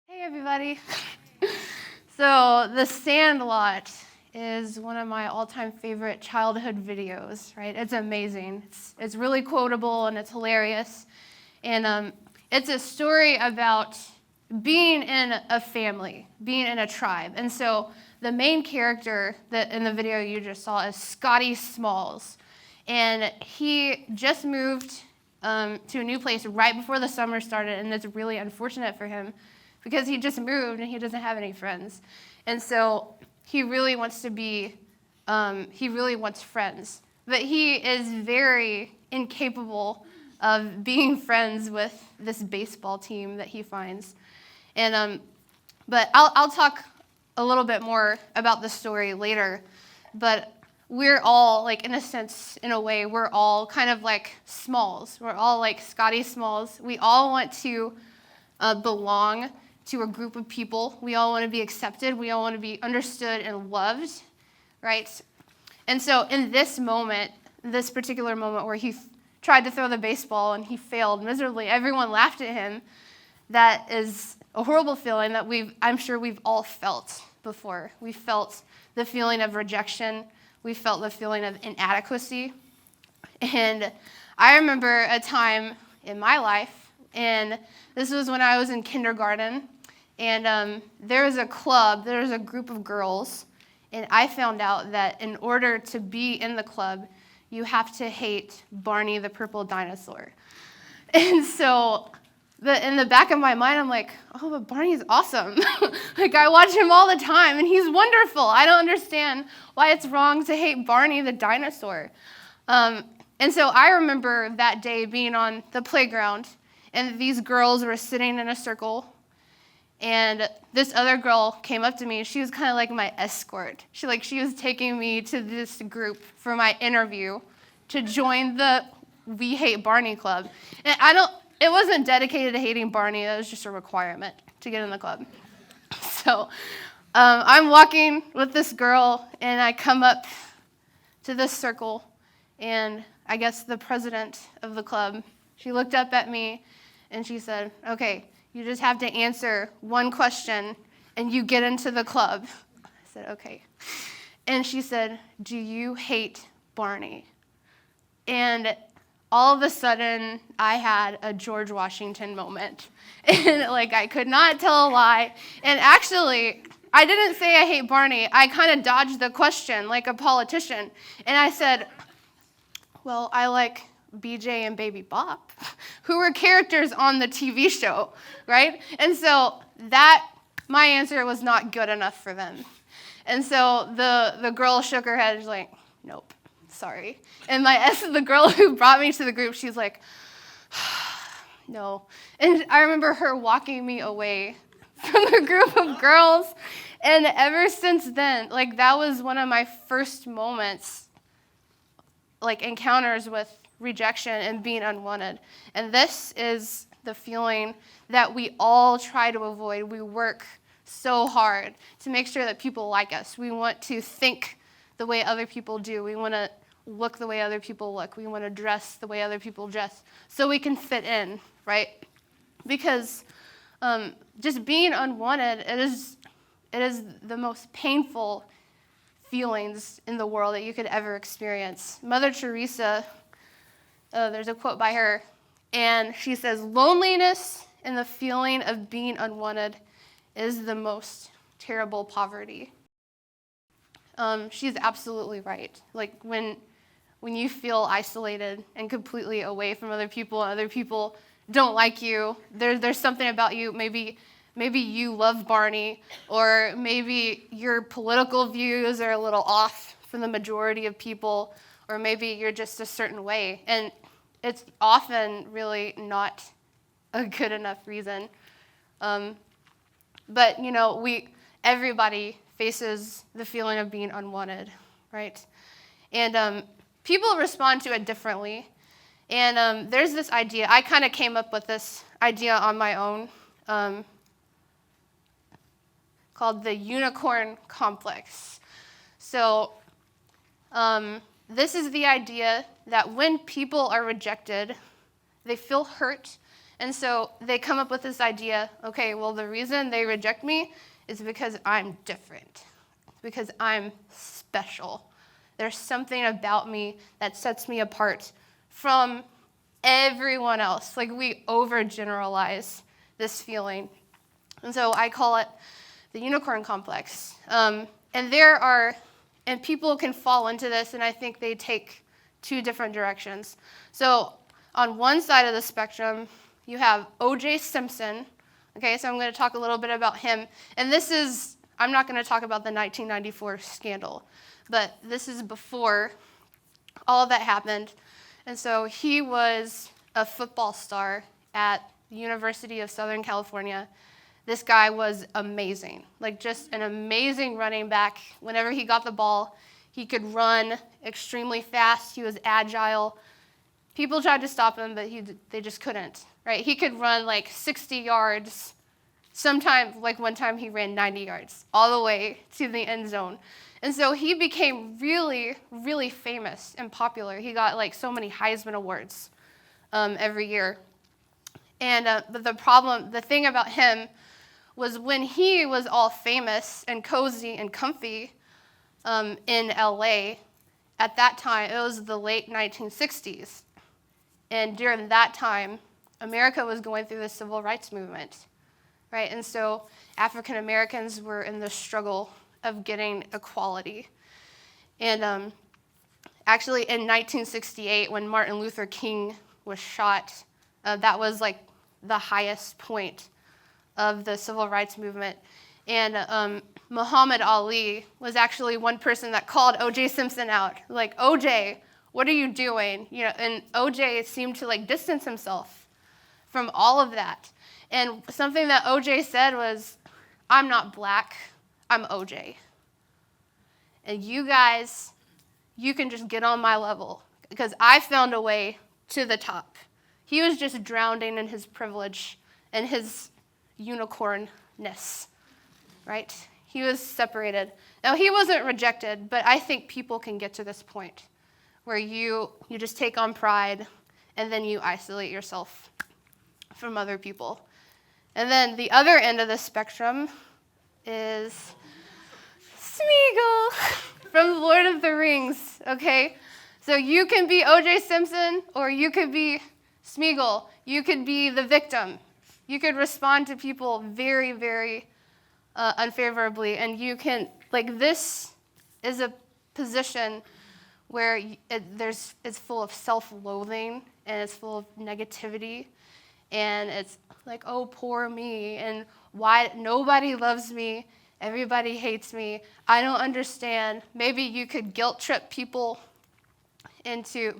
Hey everybody. So The Sandlot is one of my all-time favorite childhood videos, right? It's amazing. It's really quotable and it's hilarious. And it's a story about being in a family, being in a tribe. And so the main character that in the video you just saw is Scotty Smalls. And he just moved to a new place right before the summer started, and it's really unfortunate for him because he just moved and he doesn't have any friends. And so he really wants friends. But he is very incapable of being friends with this baseball team that he finds. But I'll talk a little bit more about the story later. But we're all, like, in a sense, in a way, we're all kind of like Smalls. We're all like Scotty Smalls. We all want to belong to a group of people. We all want to be accepted. We all want to be understood and loved, right? And so in this moment, this particular moment where he tried to throw the baseball and he failed miserably, everyone laughed at him. That is a horrible feeling that I'm sure we've all felt before. We felt the feeling of rejection. We felt the feeling of inadequacy. And I remember a time in my life, and this was when I was in kindergarten, and there was a club, there was a group of girls, and I found out that in order to be in the club, you have to hate Barney the purple dinosaur. And so in the back of my mind, I'm like, oh, but Barney's awesome. Like, I watch him all the time, and he's wonderful. I don't understand why it's wrong to hate Barney the dinosaur. And so I remember that day being on the playground, and these girls were sitting in a circle, and this other girl came up to me. She was kind of like my escort. She was taking me to this group for my interview to join the We Hate Barney Club. And it wasn't dedicated to hating Barney. That was just a requirement to get in the club. So I'm walking with this girl, and I come up to this circle, and I guess the president of the club, she looked up at me, and she said, okay, you just have to answer one question, and you get into the club. I said, okay. And she said, do you hate Barney? And all of a sudden, I had a George Washington moment. And I could not tell a lie. And actually, I didn't say I hate Barney. I kind of dodged the question like a politician. And I said, well, I like BJ and Baby Bop, who were characters on the TV show, right? And so my answer was not good enough for them. And so the girl shook her head. She's like, nope, sorry. And the girl who brought me to the group, she's like, no. And I remember her walking me away from the group of girls. And ever since then, that was one of my first moments, encounters with rejection and being unwanted. And this is the feeling that we all try to avoid. We work so hard to make sure that people like us. We want to think the way other people do. We want to look the way other people look. We want to dress the way other people dress so we can fit in, right? Because just being unwanted, it is the most painful feelings in the world that you could ever experience. Mother Teresa, there's a quote by her, and she says, loneliness and the feeling of being unwanted is the most terrible poverty. She's absolutely right. When you feel isolated and completely away from other people don't like you, there's something about you, maybe you love Barney, or maybe your political views are a little off from the majority of people, or maybe you're just a certain way. And it's often really not a good enough reason. But, everybody faces the feeling of being unwanted, right? And people respond to it differently. And there's this idea. I kind of came up with this idea on my own called the unicorn complex. So this is the idea that when people are rejected, they feel hurt And so they come up with this idea, okay, well, the reason they reject me is because I'm different, because I'm special. There's something about me that sets me apart from everyone else. Like, we overgeneralize this feeling. And so I call it the unicorn complex. And people can fall into this, and I think they take two different directions. So on one side of the spectrum, you have O.J. Simpson. Okay, so I'm going to talk a little bit about him. And I'm not going to talk about the 1994 scandal, but this is before all of that happened. And so he was a football star at the University of Southern California. This guy was amazing, like just an amazing running back. Whenever he got the ball, he could run extremely fast. He was agile. People tried to stop him, but they just couldn't, right? He could run like 60 yards. Sometimes, like one time he ran 90 yards all the way to the end zone. And so he became really, really famous and popular. He got like so many Heisman Awards every year. But the thing about him was when he was all famous and cozy and comfy in LA, at that time, it was the late 1960s. And during that time, America was going through the civil rights movement, right? And so African Americans were in the struggle of getting equality. And actually in 1968, when Martin Luther King was shot, that was like the highest point of the civil rights movement. And Muhammad Ali was actually one person that called O.J. Simpson out. Like, O.J., what are you doing? And O.J. seemed to like distance himself from all of that. And something that O.J. said was, I'm not black, I'm O.J. And you guys, you can just get on my level because I found a way to the top. He was just drowning in his privilege and his unicornness, right? He was separated. Now, he wasn't rejected, but I think people can get to this point where you just take on pride and then you isolate yourself from other people. And then the other end of the spectrum is Smeagol from Lord of the Rings, okay? So you can be O.J. Simpson or you could be Smeagol. You could be the victim. You could respond to people very, very unfavorably. And you can, like, this is a position where it's full of self-loathing and it's full of negativity. And it's like, oh, poor me, and why nobody loves me, everybody hates me, I don't understand. Maybe you could guilt trip people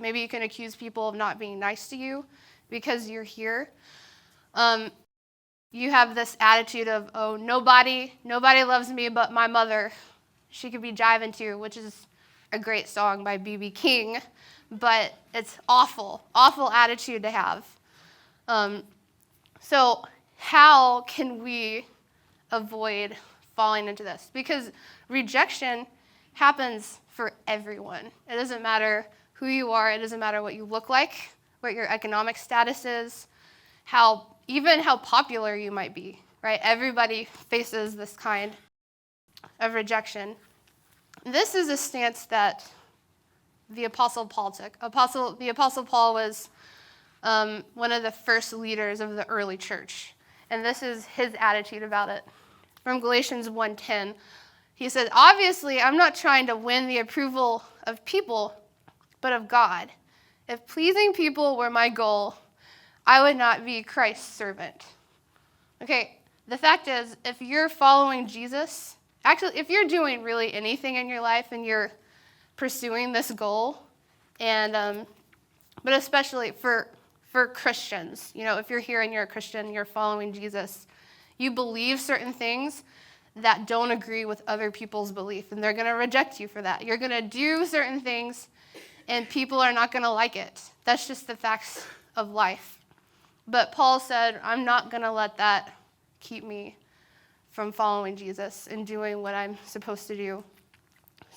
maybe you can accuse people of not being nice to you because you're here. You have this attitude of, oh, nobody loves me but my mother. She could be jiving to, which is a great song by B.B. King, but it's awful attitude to have. So how can we avoid falling into this? Because rejection happens for everyone. It doesn't matter who you are. It doesn't matter what you look like, what your economic status is, even how popular you might be, right? Everybody faces this kind of rejection. This is a stance that the Apostle Paul took. The Apostle Paul was one of the first leaders of the early church. And this is his attitude about it. From Galatians 1:10, he said, obviously, I'm not trying to win the approval of people, but of God. If pleasing people were my goal, I would not be Christ's servant. Okay, the fact is, if you're following Jesus, actually, if you're doing really anything in your life and you're pursuing this goal, and but especially for Christians, if you're here and you're a Christian, you're following Jesus, you believe certain things that don't agree with other people's belief, and they're going to reject you for that. You're going to do certain things, and people are not going to like it. That's just the facts of life. But Paul said, I'm not going to let that keep me from following Jesus and doing what I'm supposed to do.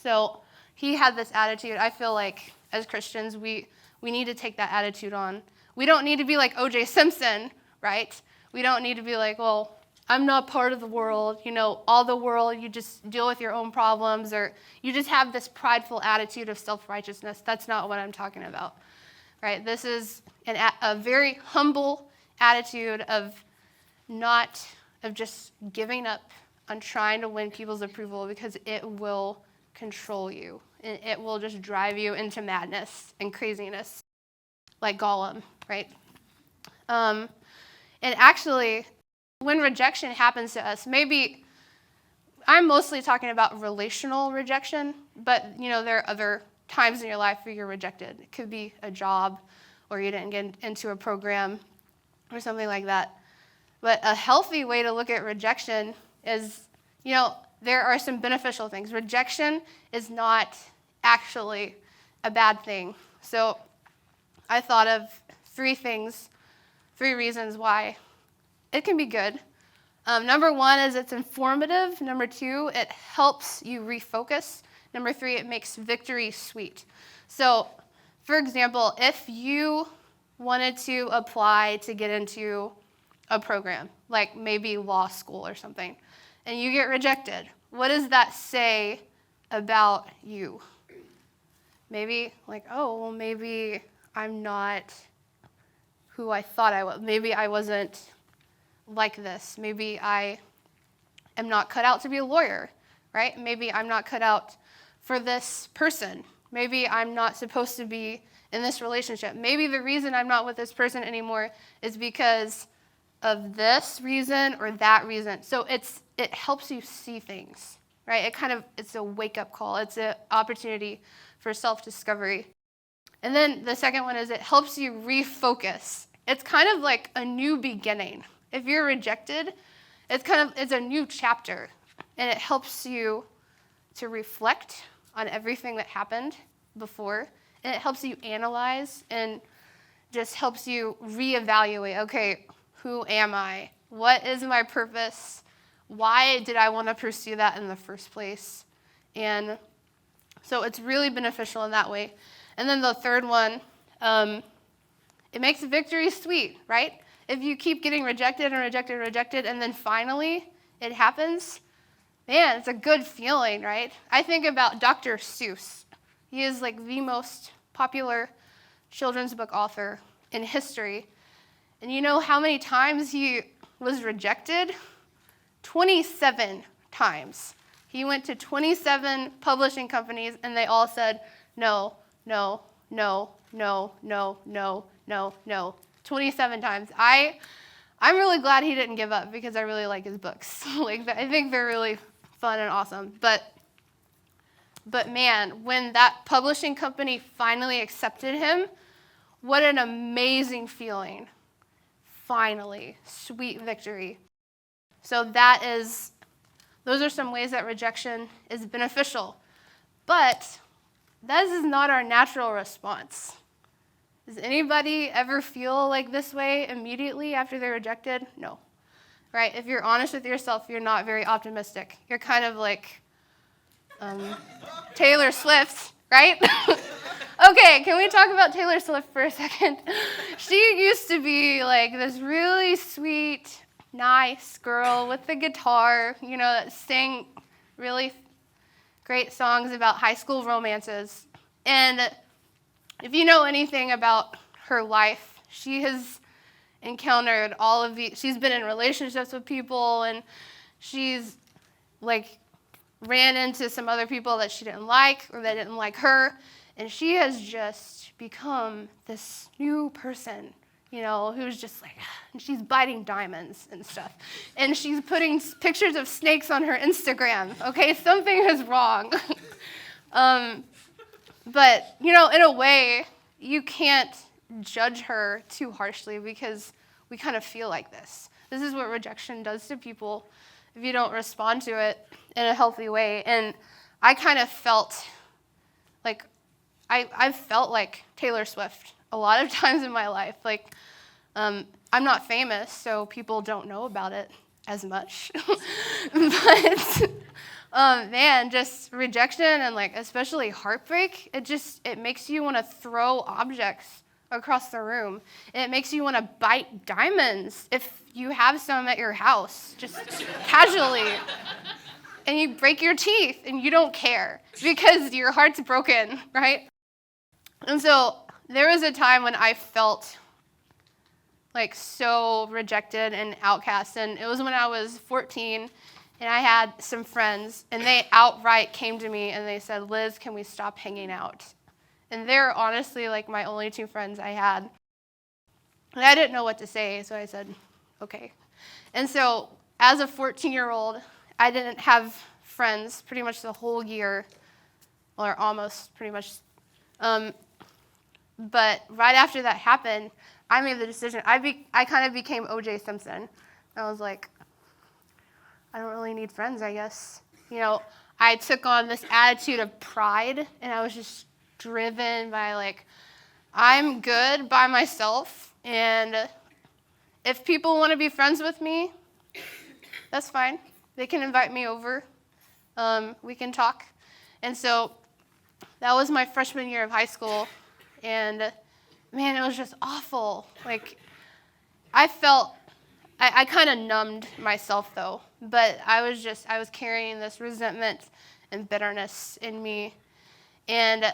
So he had this attitude. I feel like as Christians, we need to take that attitude on. We don't need to be like O.J. Simpson, right? We don't need to be like, well, I'm not part of the world, all the world, you just deal with your own problems, or you just have this prideful attitude of self-righteousness. That's not what I'm talking about, right? This is a very humble attitude of just giving up on trying to win people's approval, because it will control you, and it will just drive you into madness and craziness, like Gollum, right? And actually, when rejection happens to us, maybe I'm mostly talking about relational rejection, but there are other times in your life where you're rejected. It could be a job, or you didn't get into a program, or something like that. But a healthy way to look at rejection is, there are some beneficial things. Rejection is not actually a bad thing. So I thought of three reasons why it can be good. Number one is it's informative. Number two, it helps you refocus. Number three, it makes victory sweet. So, for example, if you wanted to apply to get into a program, like maybe law school or something, and you get rejected, what does that say about you? Maybe like, oh, well, maybe I'm not who I thought I was. Maybe I wasn't like this. Maybe I am not cut out to be a lawyer, right? Maybe I'm not cut out for this person. Maybe I'm not supposed to be in this relationship. Maybe the reason I'm not with this person anymore is because of this reason or that reason. So it helps you see things, right? It's a wake-up call. It's an opportunity for self-discovery. And then the second one is it helps you refocus. It's kind of like a new beginning. If you're rejected, it's a new chapter, and it helps you to reflect on everything that happened before, and it helps you analyze and just helps you reevaluate, okay, who am I? What is my purpose? Why did I want to pursue that in the first place? And so it's really beneficial in that way. And then the third one, it makes victory sweet, right? If you keep getting rejected and rejected and rejected, and then finally it happens, man, it's a good feeling, right? I think about Dr. Seuss. He is like the most popular children's book author in history. And you know how many times he was rejected? 27 times. He went to 27 publishing companies, and they all said, no, no, no, no, no, no, no, no. 27 times. I'm really glad he didn't give up, because I really like his books. I think they're really fun and awesome. But man, when that publishing company finally accepted him, what an amazing feeling. Finally, sweet victory. So those are some ways that rejection is beneficial. But this is not our natural response. Does anybody ever feel like this way immediately after they're rejected? No. Right? If you're honest with yourself, you're not very optimistic. You're kind of like Taylor Swift, right? Okay, can we talk about Taylor Swift for a second? She used to be like this really sweet, nice girl with the guitar, that sang really great songs about high school romances. And if you know anything about her life, she has encountered she's been in relationships with people, and she's ran into some other people that she didn't like or that didn't like her, and she has just become this new person, who's just and she's biting diamonds and stuff, and she's putting pictures of snakes on her Instagram. Okay, something is wrong. But, in a way, you can't judge her too harshly, because we kind of feel like this. This is what rejection does to people if you don't respond to it in a healthy way. And I kind of felt I've felt like Taylor Swift a lot of times in my life. I'm not famous, so people don't know about it as much. But man, just rejection and especially heartbreak, it makes you want to throw objects across the room. It makes you want to bite diamonds if you have some at your house, just casually. And you break your teeth and you don't care because your heart's broken, right? And so there was a time when I felt like so rejected and outcast. And it was when I was 14 and I had some friends and they outright came to me and they said, Liz, can we stop hanging out? And they're honestly like my only two friends I had. And I didn't know what to say, so I said, okay. And so as a 14-year-old, I didn't have friends pretty much the whole year, or almost pretty much. But right after that happened, I made the decision. I kind of became O.J. Simpson. I was like, I don't really need friends, I guess. I took on this attitude of pride, and I was just driven by like, I'm good by myself, and if people want to be friends with me, that's fine. They can invite me over. We can talk. And so that was my freshman year of high school, and man, it was just awful. Like, I kind of numbed myself though, but I was carrying this resentment and bitterness in me, and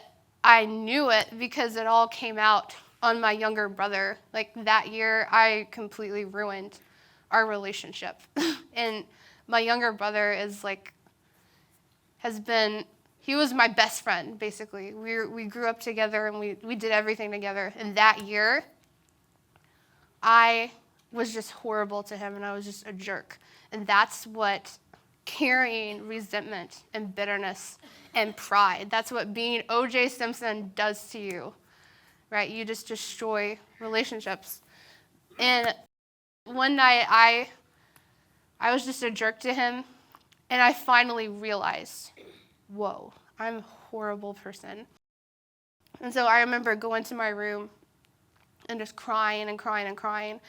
I knew it because it all came out on my younger brother. Like that year, I completely ruined our relationship. And my younger brother he was my best friend, basically. We grew up together and we did everything together. And that year, I was just horrible to him and I was just a jerk. And that's what carrying resentment and bitterness and pride, that's what being O.J. Simpson does to you, right? You just destroy relationships. And one night I was just a jerk to him, and I finally realized, whoa, I'm a horrible person. And so I remember going to my room and just crying and crying and crying.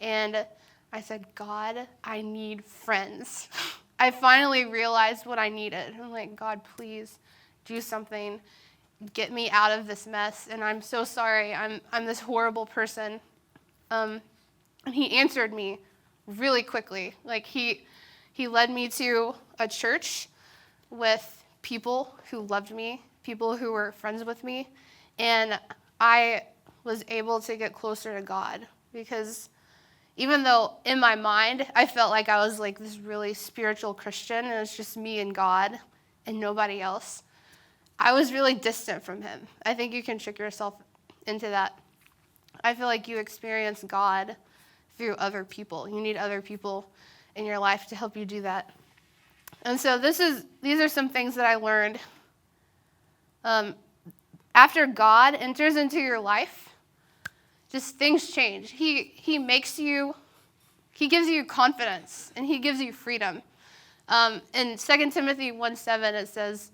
And I said, God, I need friends. I finally realized what I needed. I'm like, God, please do something. Get me out of this mess. And I'm so sorry. I'm this horrible person. And he answered me really quickly. Like he led me to a church with people who loved me, people who were friends with me. And I was able to get closer to God because even though in my mind I felt like I was like this really spiritual Christian and it's just me and God and nobody else, I was really distant from him. I think you can trick yourself into that. I feel like you experience God through other people. You need other people in your life to help you do that. And so these are some things that I learned. After God enters into your life, just things change. He gives you confidence, and he gives you freedom. In 2 Timothy 1:7, it says,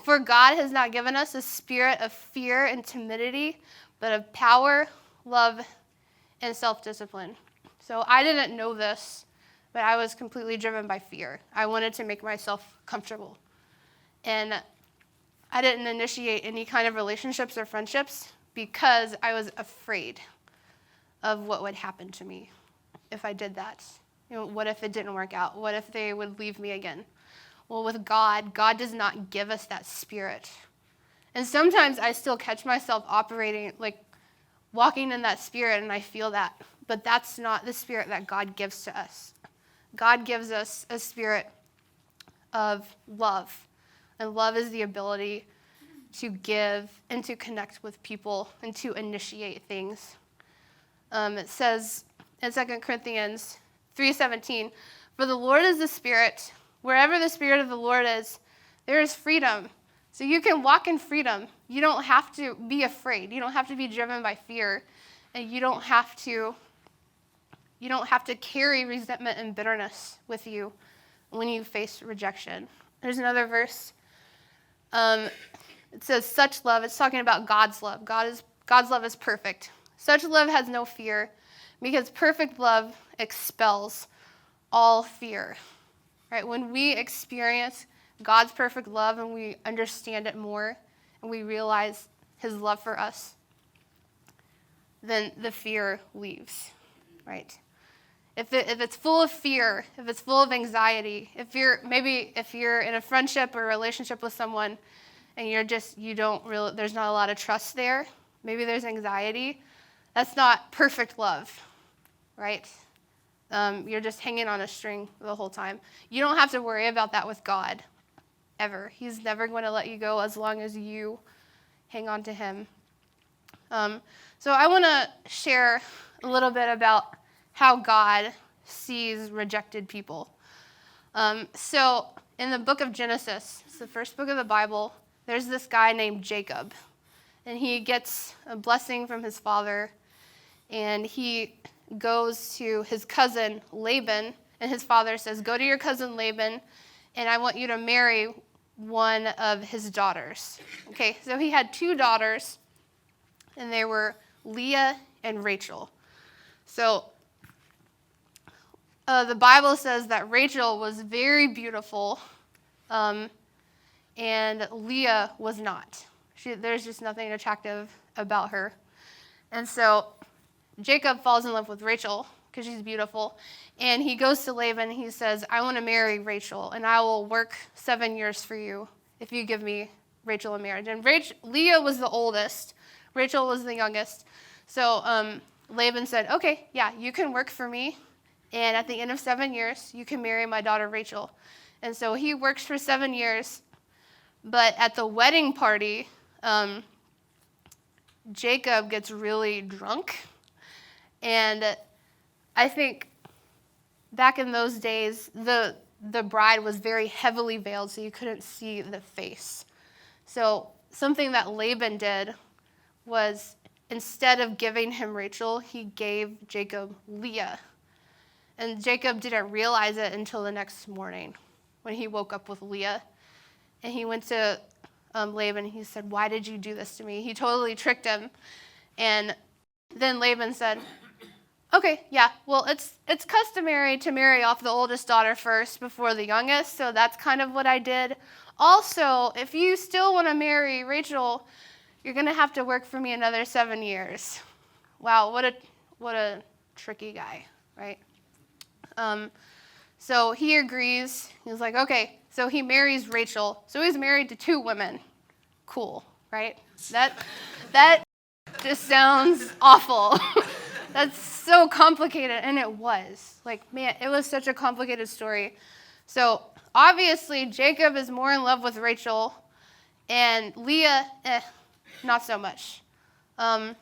"For God has not given us a spirit of fear and timidity, but of power, love, and self-discipline." So I didn't know this, but I was completely driven by fear. I wanted to make myself comfortable. And I didn't initiate any kind of relationships or friendships because I was afraid of what would happen to me if I did that. What if it didn't work out? What if they would leave me again? Well, with God does not give us that spirit. And sometimes I still catch myself operating, like walking in that spirit, and I feel that. But that's not the spirit that God gives to us. God gives us a spirit of love. And love is the ability to give and to connect with people and to initiate things. It says in 2 Corinthians 3:17, "For the Lord is the Spirit. Wherever the Spirit of the Lord is, there is freedom." So you can walk in freedom. You don't have to be afraid. You don't have to be driven by fear. And you don't have to carry resentment and bitterness with you when you face rejection. There's another verse. It says, "Such love," it's talking about God's love. God's love is perfect. "Such love has no fear, because perfect love expels all fear." Right? When we experience God's perfect love and we understand it more and we realize his love for us, then the fear leaves, right? If it's full of fear, if it's full of anxiety, if you're in a friendship or a relationship with someone and there's not a lot of trust there, maybe there's anxiety, that's not perfect love, right? You're just hanging on a string the whole time. You don't have to worry about that with God, ever. He's never going to let you go as long as you hang on to him. So I want to share a little bit about how God sees rejected people. So in the book of Genesis, it's the first book of the Bible, there's this guy named Jacob. And he gets a blessing from his father. And he goes to his cousin Laban. And his father says, go to your cousin Laban, and I want you to marry one of his daughters. Okay, so he had 2 daughters, and they were Leah and Rachel. So the Bible says that Rachel was very beautiful, and Leah was not. There's just nothing attractive about her. And so Jacob falls in love with Rachel because she's beautiful, and he goes to Laban and he says, I want to marry Rachel, and I will work 7 years for you if you give me Rachel in marriage. And Leah was the oldest. Rachel was the youngest. So Laban said, okay, yeah, you can work for me, and at the end of 7 years, you can marry my daughter Rachel. And so he works for 7 years, but at the wedding party, Jacob gets really drunk. And I think back in those days, the bride was very heavily veiled, so you couldn't see the face. So something that Laban did was, instead of giving him Rachel, he gave Jacob Leah. And Jacob didn't realize it until the next morning when he woke up with Leah. And he went to Laban and he said, why did you do this to me? He totally tricked him. And then Laban said, okay, yeah, well, it's customary to marry off the oldest daughter first before the youngest, so that's kind of what I did. Also, if you still want to marry Rachel, you're going to have to work for me another 7 years. Wow, what a tricky guy, right? So he agrees. He's like, okay, so he marries Rachel. So he's married to 2 women. Cool, right? That just sounds awful. That's so complicated, and it was. Like, man, it was such a complicated story. So obviously, Jacob is more in love with Rachel, and Leah, not so much. And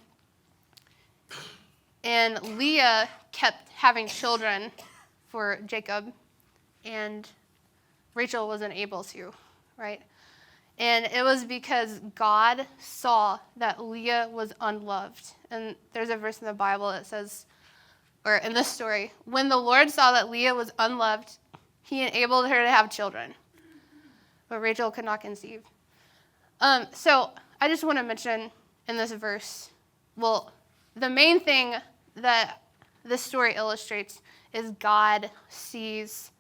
Leah kept having children for Jacob, and Rachel wasn't able to, right? And it was because God saw that Leah was unloved. And there's a verse in the Bible that says, or in this story, when the Lord saw that Leah was unloved, he enabled her to have children. But Rachel could not conceive. So I just want to mention in this verse, well, the main thing that this story illustrates is God sees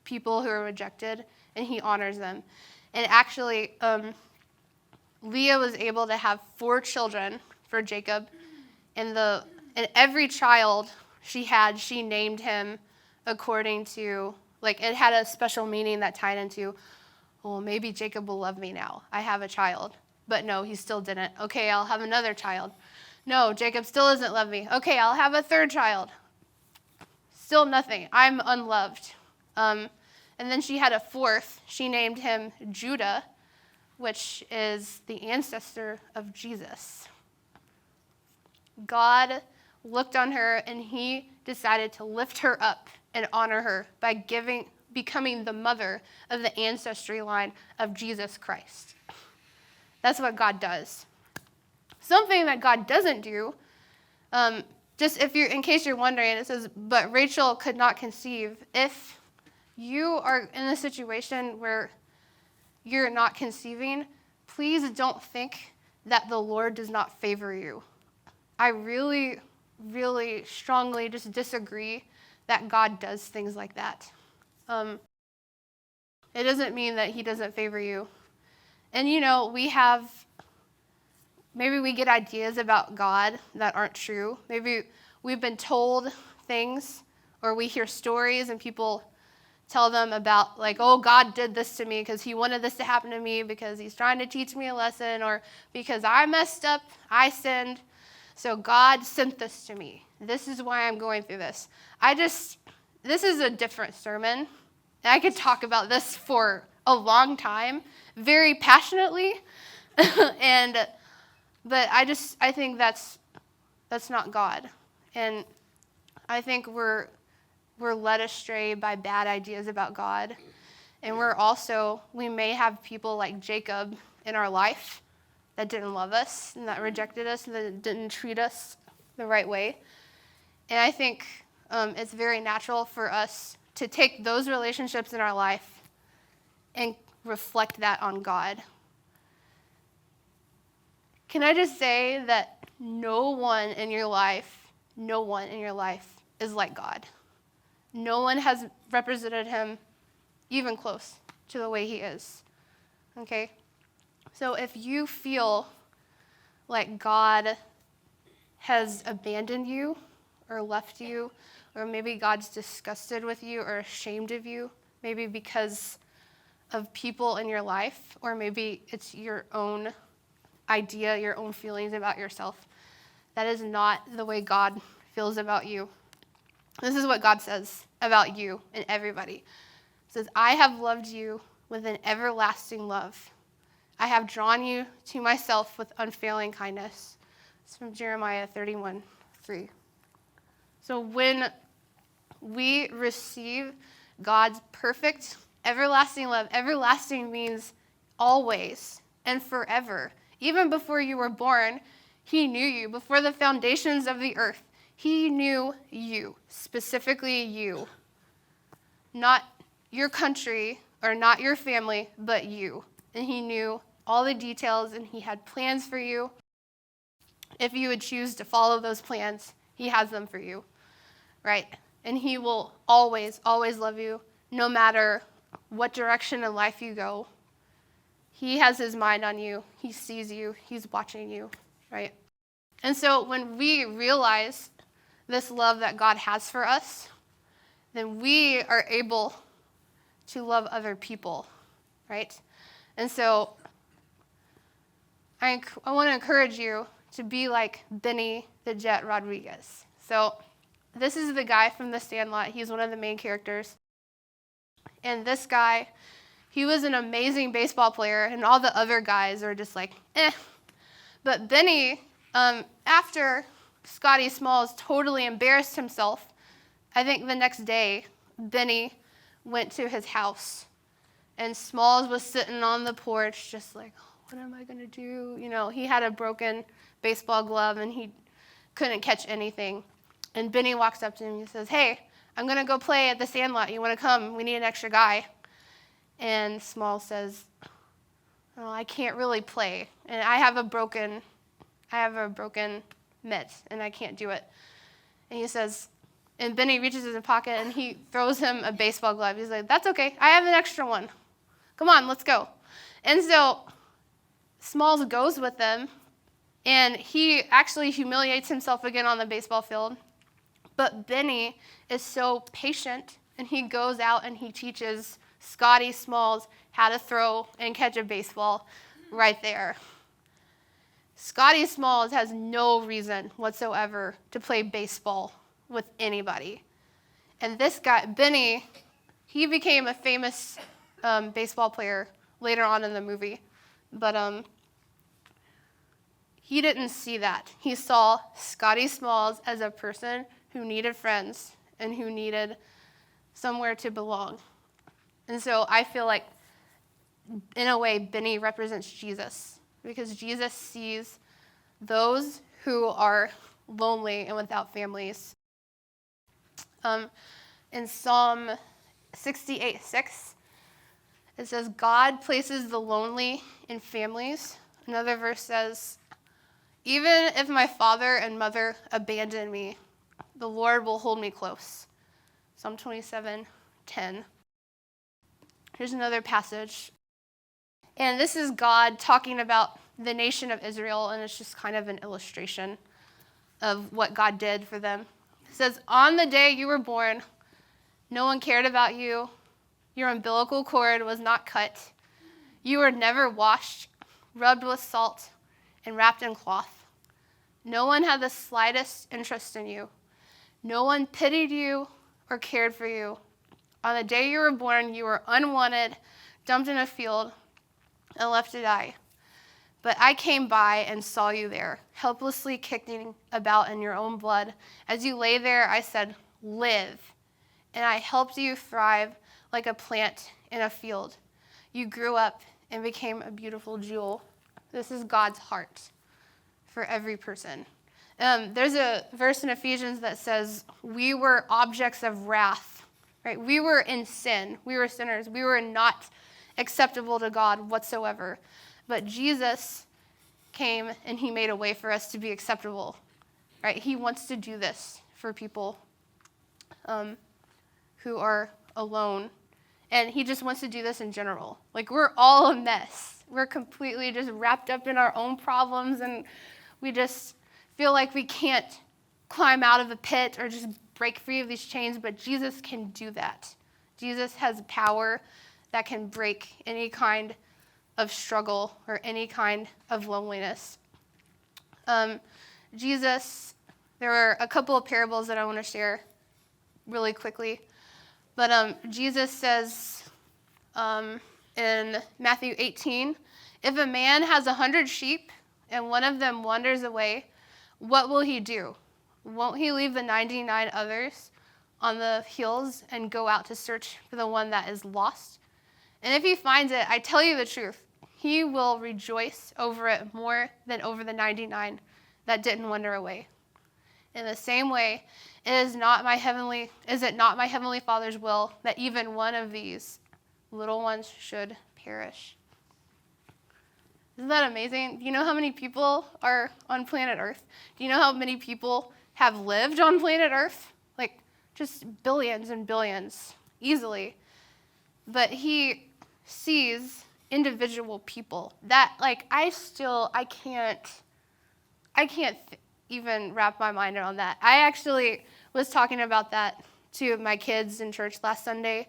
people who are rejected, and he honors them. And actually, Leah was able to have 4 children for Jacob, and every child she had, she named him according to, like, it had a special meaning that tied into, well, maybe Jacob will love me now. I have a child. But no, he still didn't. Okay, I'll have another child. No, Jacob still doesn't love me. Okay, I'll have a 3rd child. Still nothing. I'm unloved. And then she had a 4th. She named him Judah, which is the ancestor of Jesus. God looked on her, and he decided to lift her up and honor her by becoming the mother of the ancestry line of Jesus Christ. That's what God does. Something that God doesn't do, just in case you're wondering, it says, but Rachel could not conceive. If you are in a situation where you're not conceiving, please don't think that the Lord does not favor you. I really, really strongly just disagree that God does things like that. It doesn't mean that he doesn't favor you. And we have maybe we get ideas about God that aren't true. Maybe we've been told things, or we hear stories and people tell them about, like, oh, God did this to me because he wanted this to happen to me, because he's trying to teach me a lesson, or because I messed up, I sinned, so God sent this to me. This is why I'm going through this. This is a different sermon. And I could talk about this for a long time, very passionately, but I think that's not God. And I think we're led astray by bad ideas about God. And we may have people like Jacob in our life that didn't love us and that rejected us and that didn't treat us the right way. And I think it's very natural for us to take those relationships in our life and reflect that on God. Can I just say that no one in your life is like God. No one has represented him even close to the way he is. Okay? So if you feel like God has abandoned you or left you, or maybe God's disgusted with you or ashamed of you, maybe because of people in your life, or maybe it's your own idea, your own feelings about yourself, that is not the way God feels about you. This is what God says about you and everybody. It says, I have loved you with an everlasting love. I have drawn you to myself with unfailing kindness. It's from Jeremiah 31:3. So when we receive God's perfect, everlasting love, everlasting means always and forever. Even before you were born, he knew you. Before the foundations of the earth, he knew you, specifically you. Not your country or not your family, but you. And he knew all the details, and he had plans for you. If you would choose to follow those plans, he has them for you, right? And he will always, always love you, no matter what direction in life you go. He has his mind on you. He sees you. He's watching you, right? And so when we realize this love that God has for us, then we are able to love other people, right? And so I want to encourage you to be like Benny the Jet Rodriguez. So this is the guy from The Sandlot. He's one of the main characters. And this guy, he was an amazing baseball player, and all the other guys are just like, eh. But Benny, after Scotty Smalls totally embarrassed himself, I think the next day, Benny went to his house, and Smalls was sitting on the porch just like, oh, what am I going to do? You know, he had a broken baseball glove, and he couldn't catch anything. And Benny walks up to him and says, hey, I'm going to go play at the Sandlot. You want to come? We need an extra guy. And Smalls says, oh, I can't really play. And I have a broken mitt, and I can't do it. And he says, and Benny reaches in his pocket, and he throws him a baseball glove. He's like, that's okay. I have an extra one. Come on, let's go. And so Smalls goes with them, and he actually humiliates himself again on the baseball field. But Benny is so patient, and he goes out and he teaches Scotty Smalls how to throw and catch a baseball right there. Scotty Smalls has no reason whatsoever to play baseball with anybody. And this guy, Benny, he became a famous baseball player later on in the movie. But he didn't see that. He saw Scotty Smalls as a person who needed friends and who needed somewhere to belong. And so I feel like, in a way, Benny represents Jesus, because Jesus sees those who are lonely and without families. In Psalm 68:6, it says, God places the lonely in families. Another verse says, even if my father and mother abandon me, the Lord will hold me close. Psalm 27:10. Here's another passage. And this is God talking about the nation of Israel, and it's just kind of an illustration of what God did for them. It says, on the day you were born, no one cared about you. Your umbilical cord was not cut. You were never washed, rubbed with salt, and wrapped in cloth. No one had the slightest interest in you. No one pitied you or cared for you. On the day you were born, you were unwanted, dumped in a field, and left to die. But I came by and saw you there, helplessly kicking about in your own blood. As you lay there, I said, live. And I helped you thrive like a plant in a field. You grew up and became a beautiful jewel. This is God's heart for every person. There's a verse in Ephesians that says, we were objects of wrath, right? We were in sin. We were sinners. We were not acceptable to God whatsoever. But Jesus came and he made a way for us to be acceptable, right? He wants to do this for people who are alone. And he just wants to do this in general. Like, we're all a mess. We're completely just wrapped up in our own problems, and we just feel like we can't climb out of a pit or just break free of these chains, but Jesus can do that. Jesus has power that can break any kind of struggle or any kind of loneliness. Jesus, there are a couple of parables that I want to share really quickly. But Jesus says in Matthew 18, if a man has 100 sheep and one of them wanders away, what will he do? Won't he leave the 99 others on the hills and go out to search for the one that is lost? And if he finds it, I tell you the truth, he will rejoice over it more than over the 99 that didn't wander away. In the same way, is it not my heavenly Father's will that even one of these little ones should perish? Isn't that amazing? Do you know how many people are on planet Earth? Do you know how many people have lived on planet Earth? Like, just billions and billions, easily. But he sees individual people that, like, I can't even wrap my mind around that. I actually was talking about that to my kids in church last Sunday,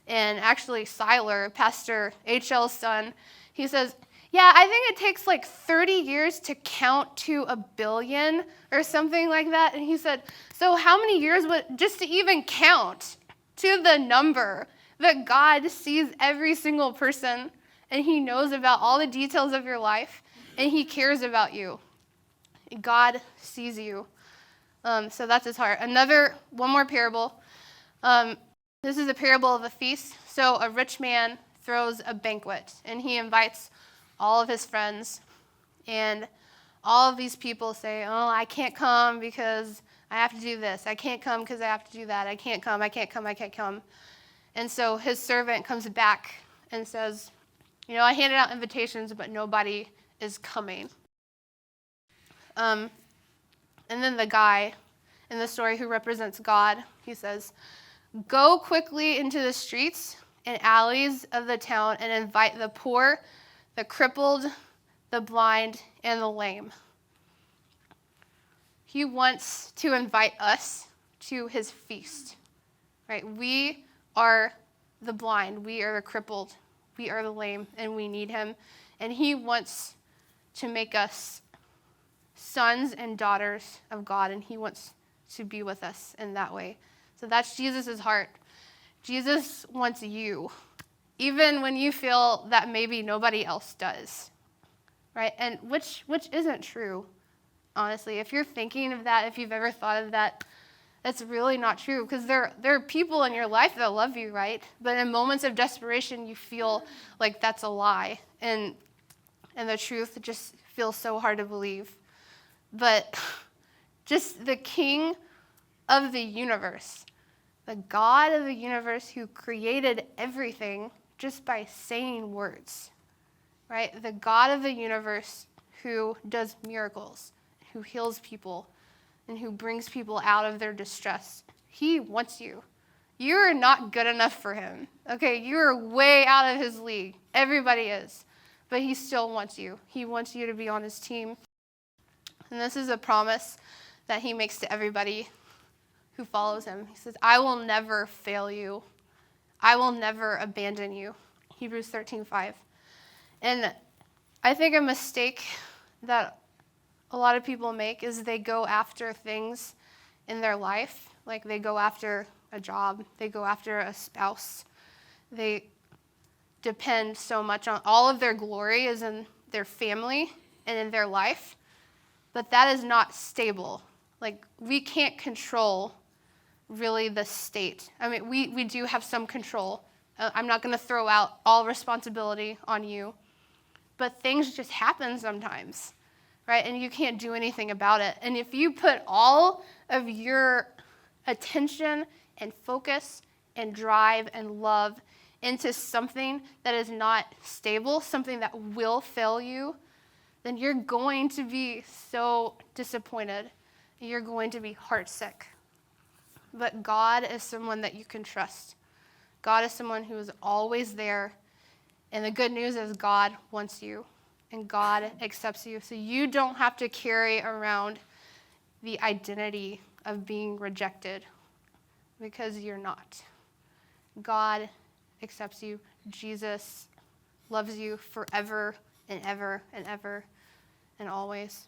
and actually Siler, Pastor HL's son, he says, yeah, I think it takes like 30 years to count to 1 billion or something like that. And he said, so how many years would just to even count to the number that God sees every single person, and he knows about all the details of your life, and he cares about you. God sees you. So that's his heart. One more parable. This is a parable of a feast. So a rich man throws a banquet, and he invites all of his friends, and all of these people say, oh, I can't come because I have to do this. I can't come because I have to do that. I can't come. And so his servant comes back and says, I handed out invitations, but nobody is coming. And then the guy in the story who represents God, he says, go quickly into the streets and alleys of the town and invite the poor, the crippled, the blind, and the lame. He wants to invite us to his feast, right? We are the blind, we are the crippled, we are the lame, and we need him. And he wants to make us sons and daughters of God, and he wants to be with us in that way. So that's Jesus' heart. Jesus wants you, even when you feel that maybe nobody else does, right? And which isn't true, honestly. If you're thinking of that, if you've ever thought of that, that's really not true, because there are people in your life that love you, right? But in moments of desperation, you feel like that's a lie, and the truth just feels so hard to believe. But just the King of the universe, the God of the universe who created everything just by saying words, right? The God of the universe who does miracles, who heals people, and who brings people out of their distress. He wants you. You're not good enough for him, okay? You're way out of his league. Everybody is. but he still wants you. He wants you to be on his team. And this is a promise that he makes to everybody who follows him. He says, I will never fail you. I will never abandon you. Hebrews 13:5. And I think a mistake that a lot of people make is they go after things in their life. Like they go after a job, they go after a spouse. They depend so much on all of their glory is in their family and in their life. But that is not stable. Like we can't control really the state. I mean, we do have some control. I'm not going to throw out all responsibility on you. But things just happen sometimes, right? And you can't do anything about it. And if you put all of your attention and focus and drive and love into something that is not stable, something that will fail you, then you're going to be so disappointed. You're going to be heartsick. But God is someone that you can trust. God is someone who is always there. And the good news is God wants you and God accepts you. So you don't have to carry around the identity of being rejected because you're not. God accepts you. Jesus loves you forever and ever and ever and always.